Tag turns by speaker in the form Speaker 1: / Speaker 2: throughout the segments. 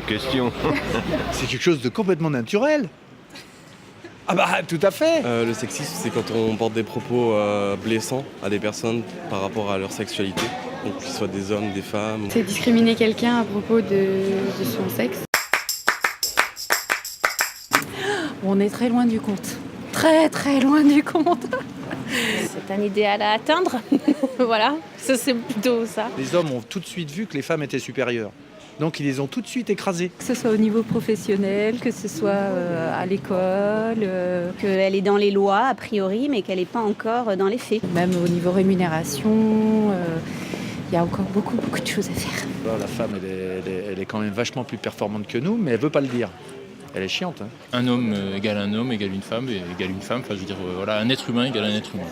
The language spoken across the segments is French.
Speaker 1: de question.
Speaker 2: C'est quelque chose de complètement naturel. Ah bah tout à fait.
Speaker 3: Le sexisme, c'est quand on porte des propos blessants à des personnes par rapport à leur sexualité, donc qu'ils soient des hommes, des femmes.
Speaker 4: C'est discriminer quelqu'un à propos de son sexe.
Speaker 5: On est très loin du compte. Très très loin du compte.
Speaker 6: C'est un idéal à atteindre. Voilà, ça c'est plutôt ça.
Speaker 2: Les hommes ont tout de suite vu que les femmes étaient supérieures. Donc ils les ont tout de suite écrasées.
Speaker 5: Que ce soit au niveau professionnel, que ce soit à l'école.
Speaker 6: Qu'elle est dans les lois a priori, mais qu'elle n'est pas encore dans les faits.
Speaker 5: Même au niveau rémunération, il y a encore beaucoup de choses à faire.
Speaker 2: La femme, elle est quand même vachement plus performante que nous, mais elle veut pas le dire. Elle est chiante. Hein.
Speaker 7: Un homme égale un homme, égale une femme, et égale une femme. Enfin, je veux dire, voilà, un être humain égale un être humain.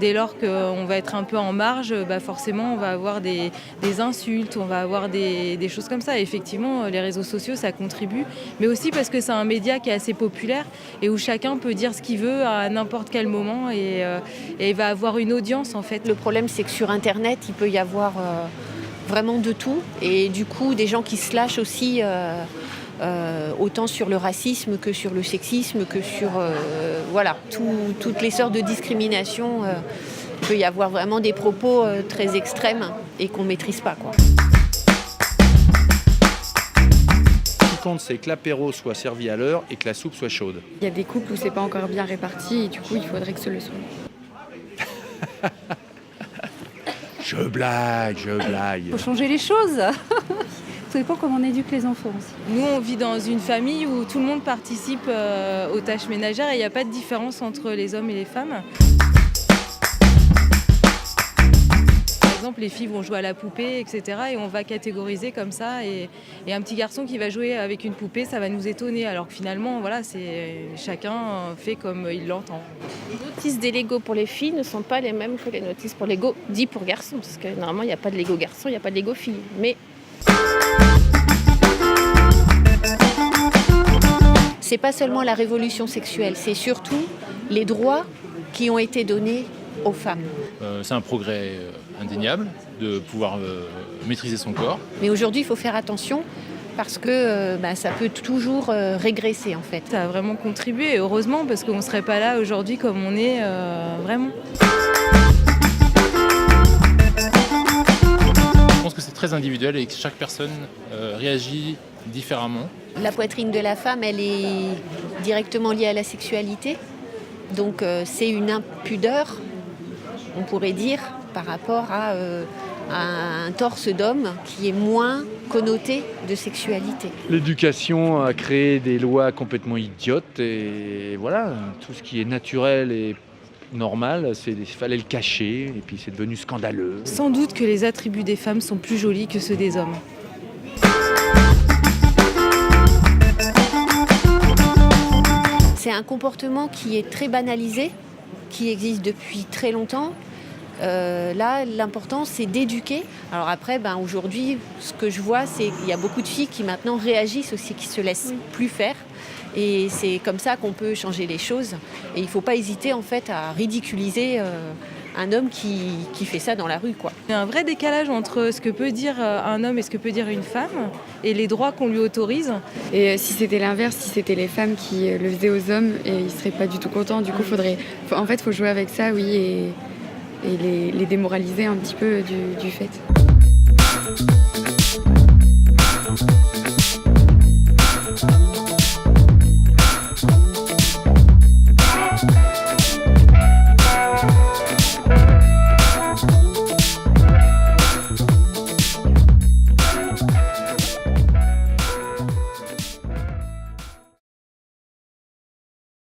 Speaker 8: Dès lors qu'on va être un peu en marge, forcément on va avoir des insultes, on va avoir des choses comme ça. Et effectivement, les réseaux sociaux, ça contribue. Mais aussi parce que c'est un média qui est assez populaire et où chacun peut dire ce qu'il veut à n'importe quel moment et il va avoir une audience en fait.
Speaker 9: Le problème, c'est que sur Internet, il peut y avoir vraiment de tout. Et du coup, des gens qui se lâchent aussi... autant sur le racisme que sur le sexisme, que sur toutes les sortes de discrimination. Il peut y avoir vraiment des propos très extrêmes et qu'on ne maîtrise pas, quoi.
Speaker 2: Ce qui compte, c'est que l'apéro soit servi à l'heure et que la soupe soit chaude.
Speaker 4: Il y a des couples où c'est pas encore bien réparti et du coup il faudrait que ce le soit.
Speaker 2: Je blague.
Speaker 5: Il faut changer les choses. Ça dépend comment on éduque les enfants aussi.
Speaker 8: Nous, on vit dans une famille où tout le monde participe aux tâches ménagères et il n'y a pas de différence entre les hommes et les femmes. Par exemple, les filles vont jouer à la poupée, etc. Et on va catégoriser comme ça. Et un petit garçon qui va jouer avec une poupée, ça va nous étonner. Alors que finalement, voilà, chacun fait comme il l'entend.
Speaker 6: Les notices des Lego pour les filles ne sont pas les mêmes que les notices pour Lego dits pour garçons. Parce que normalement, il n'y a pas de Lego garçon, il n'y a pas de Lego filles. Mais
Speaker 9: c'est pas seulement la révolution sexuelle, c'est surtout les droits qui ont été donnés aux femmes.
Speaker 7: C'est un progrès indéniable de pouvoir maîtriser son corps.
Speaker 9: Mais aujourd'hui, il faut faire attention parce que ça peut toujours régresser en fait.
Speaker 8: Ça a vraiment contribué, et heureusement, parce qu'on ne serait pas là aujourd'hui comme on est vraiment.
Speaker 7: Je pense que c'est très individuel et que chaque personne réagit différemment.
Speaker 9: La poitrine de la femme, elle est directement liée à la sexualité. Donc c'est une impudeur, on pourrait dire, par rapport à un torse d'homme qui est moins connoté de sexualité.
Speaker 2: L'éducation a créé des lois complètement idiotes et voilà, tout ce qui est naturel et normal, il fallait le cacher et puis c'est devenu scandaleux.
Speaker 8: Sans doute que les attributs des femmes sont plus jolis que ceux des hommes.
Speaker 9: C'est un comportement qui est très banalisé, qui existe depuis très longtemps. Là, l'important, c'est d'éduquer. Alors après, aujourd'hui, ce que je vois, c'est qu'il y a beaucoup de filles qui maintenant réagissent aussi, qui ne se laissent plus faire. Et c'est comme ça qu'on peut changer les choses. Et il ne faut pas hésiter, en fait, à ridiculiser un homme qui fait ça dans la rue, quoi.
Speaker 8: Il y a un vrai décalage entre ce que peut dire un homme et ce que peut dire une femme et les droits qu'on lui autorise.
Speaker 4: Et si c'était l'inverse, si c'était les femmes qui le faisaient aux hommes, et ils seraient pas du tout contents. Du coup, faut jouer avec ça, oui, et les démoraliser un petit peu du fait.